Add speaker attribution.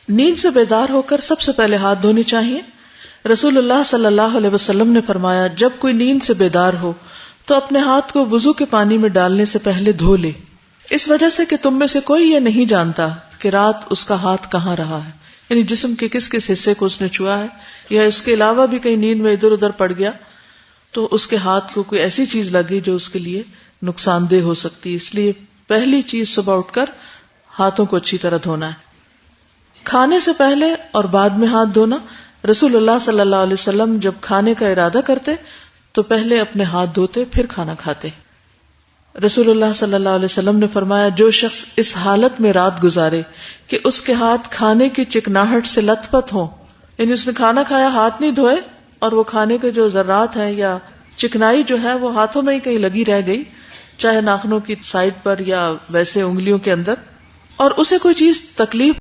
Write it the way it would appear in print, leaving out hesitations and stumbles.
Speaker 1: نیند سے بیدار ہو کر سب سے پہلے ہاتھ دھونے چاہیے. رسول اللہ صلی اللہ علیہ وسلم نے فرمایا جب کوئی نیند سے بیدار ہو تو اپنے ہاتھ کو وضو کے پانی میں ڈالنے سے پہلے دھو لے، اس وجہ سے کہ تم میں سے کوئی یہ نہیں جانتا کہ رات اس کا ہاتھ کہاں رہا ہے، یعنی جسم کے کس کس حصے کو اس نے چھوا ہے، یا اس کے علاوہ بھی کہیں نیند میں ادھر ادھر پڑ گیا تو اس کے ہاتھ کو کوئی ایسی چیز لگی جو اس کے لیے نقصان دہ ہو سکتی. اس لیے پہلی چیز صبح اٹھ کر ہاتھوں کو اچھی طرح دھونا ہے. کھانے سے پہلے اور بعد میں ہاتھ دھونا. رسول اللہ صلی اللہ علیہ وسلم جب کھانے کا ارادہ کرتے تو پہلے اپنے ہاتھ دھوتے پھر کھانا کھاتے. رسول اللہ صلی اللہ علیہ وسلم نے فرمایا جو شخص اس حالت میں رات گزارے کہ اس کے ہاتھ کھانے کی چکناہٹ سے لت پت ہوں، یعنی اس نے کھانا کھایا ہاتھ نہیں دھوئے اور وہ کھانے کے جو ذرات ہیں یا چکنائی جو ہے وہ ہاتھوں میں ہی کہیں لگی رہ گئی، چاہے ناخنوں کی سائڈ پر یا ویسے انگلیوں کے اندر، اور اسے کوئی چیز تکلیف